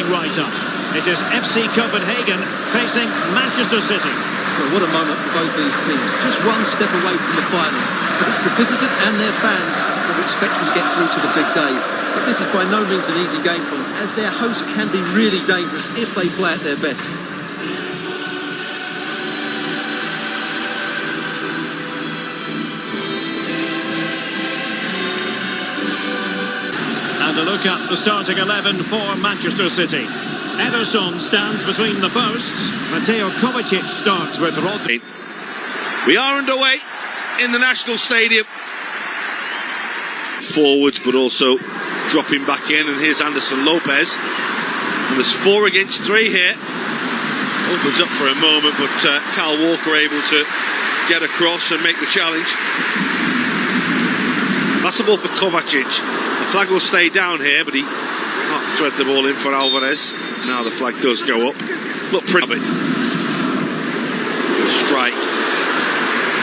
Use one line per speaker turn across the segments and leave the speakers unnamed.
right up. It is FC Copenhagen facing Manchester City.
Well, what a moment for both these teams. Just one step away from the final. But it's the visitors and their fans that are expecting to get through to the big day. But this is by no means an easy game for them, as their hosts can be really dangerous if they play at their best.
And a look at the starting 11 for Manchester City. Ederson stands between the posts. Mateo Kovacic starts with Rodri.
We are underway in the National Stadium. Forwards, but also dropping back in, and here's Anderson Lopez. And there's 4 against 3 here. Opens up for a moment, but Kyle Walker able to get across and make the challenge. That's the ball for Kovacic. The flag will stay down here, but he can't thread the ball in for Alvarez. Now the flag does go up. Look pretty. The strike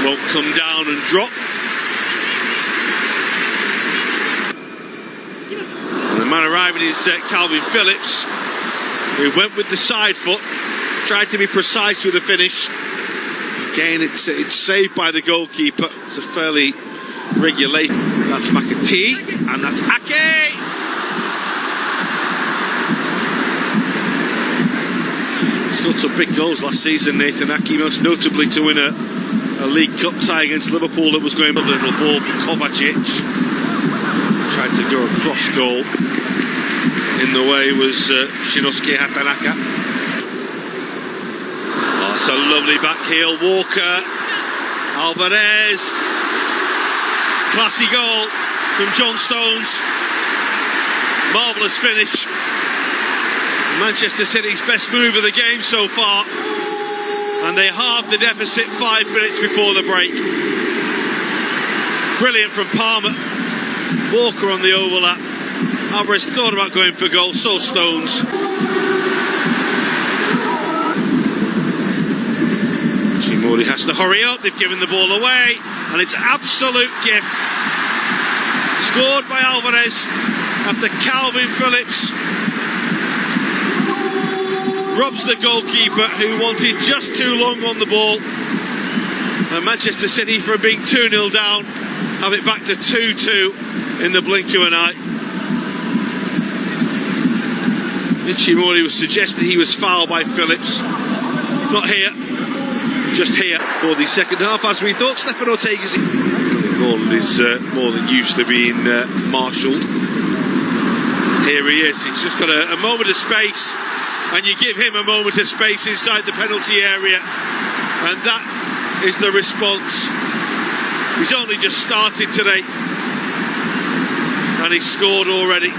won't come down and drop. And the man arriving is Calvin Phillips, who went with the side foot, tried to be precise with the finish. Again, it's saved by the goalkeeper. It's a fairly regulate. That's McAtee, and that's Ake. He scored some big goals last season, Nathan Ake, most notably to win a League Cup tie against Liverpool that was going up. A little ball for Kovacic. Tried to go across goal. In the way was Shinosuke Hatanaka. Oh, it's a lovely back heel. Walker, Alvarez. Classy goal from John Stones. Marvellous finish. Manchester City's best move of the game so far. And they halved the deficit 5 minutes before the break. Brilliant from Palmer. Walker on the overlap. Alvarez thought about going for goal, so Stones. Shimori has to hurry up. They've given the ball away. And it's absolute gift. Scored by Alvarez after Calvin Phillips robs the goalkeeper, who wanted just too long on the ball. And Manchester City, from being 2-0 down, have it back to 2-2 in the blink of an eye. Ichimori was suggested he was fouled by Phillips. Not here, just here for the second half, as we thought. Stefan Ortega's goal is more than used to being marshalled. Here he is. He's just got a moment of space, and you give him a moment of space inside the penalty area, and that is the response. He's only just started today, and he's scored already.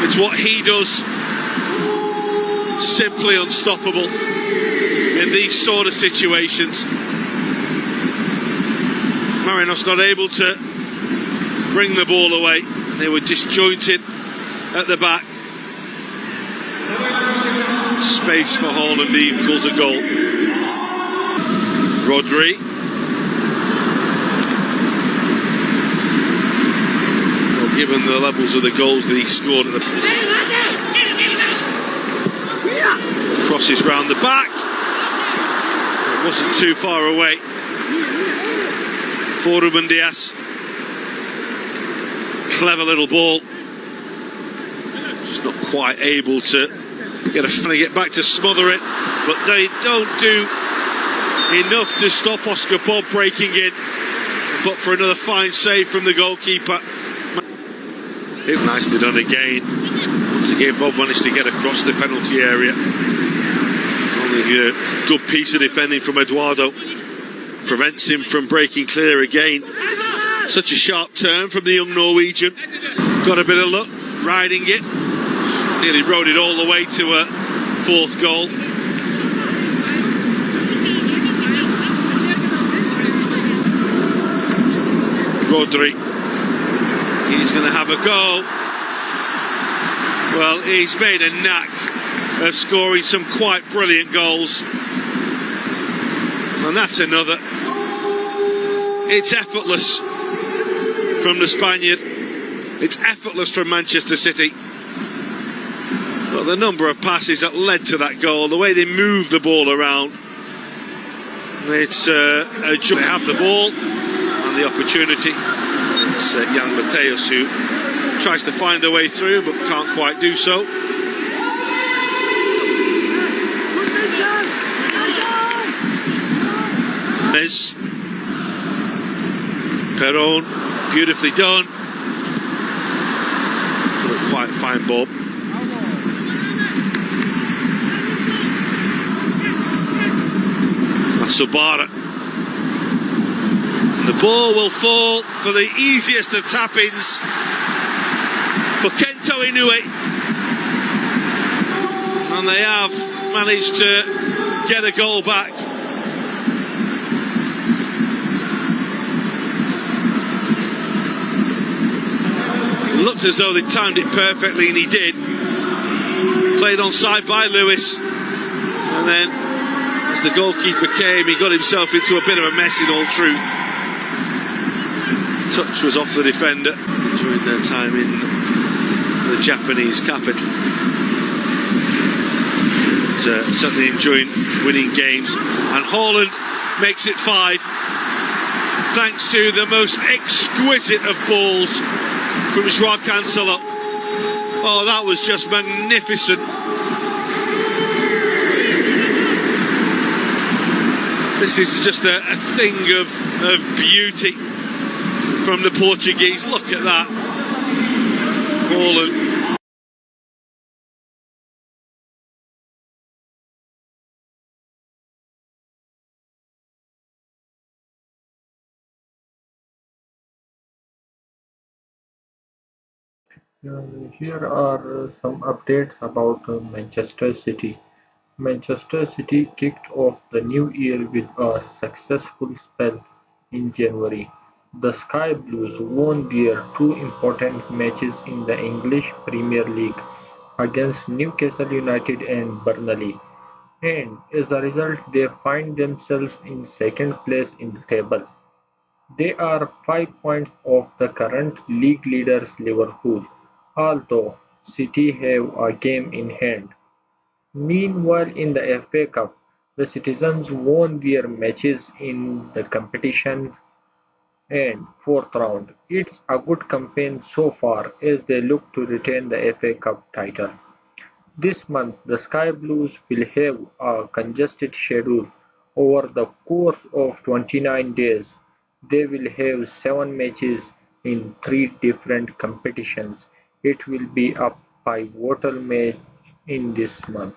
It's what he does. Simply unstoppable in these sort of situations. Marinos not able to bring the ball away. They were disjointed at the back. Space for Haaland equals a goal. Rodri. Well, given the levels of the goals that he scored at the crosses round the back. It wasn't too far away for Ruben Dias. Clever little ball. Just not quite able to get back to smother it, but they don't do enough to stop Oscar Bob breaking in. But for another fine save from the goalkeeper. It's nicely done again. Once again, Bob managed to get across the penalty area. Only a good piece of defending from Eduardo prevents him from breaking clear again. Such a sharp turn from the young Norwegian. Got a bit of luck riding it. Nearly rode it all the way to a 4th goal. Rodri. He's going to have a go. Well, he's made a knack of scoring some quite brilliant goals. And that's another. It's effortless from the Spaniard. It's effortless from Manchester City. Well, the number of passes that led to that goal, the way they moved the ball around, it's a joy. They have the ball and the opportunity. It's young Mateus who tries to find a way through but can't quite do so. Perron, beautifully done. Quite fine ball. Subara. The ball will fall for the easiest of tap-ins for Kento Inoue. And they have managed to get a goal back. It looked as though they timed it perfectly, and he did. Played onside by Lewis, and then as the goalkeeper came, he got himself into a bit of a mess in all truth. Touch was off the defender during their time in the Japanese capital. But, certainly enjoying winning games. And Haaland makes it 5, thanks to the most exquisite of balls from Joao Cancelo. Oh, that was just magnificent. This is just a thing of beauty from the Portuguese. Look at that. Haaland.
Here are some updates about Manchester City. Manchester City kicked off the new year with a successful spell in January. The Sky Blues won their two important matches in the English Premier League against Newcastle United and Burnley, and as a result they find themselves in second place in the table. They are 5 points off the current league leaders Liverpool, although City have a game in hand. Meanwhile in the FA Cup, the Citizens won their matches in the competition and fourth round. It's a good campaign so far as they look to retain the FA Cup title. This month the Sky Blues will have a congested schedule over the course of 29 days. They will have 7 matches in 3 different competitions. It will be a pivotal match in this month.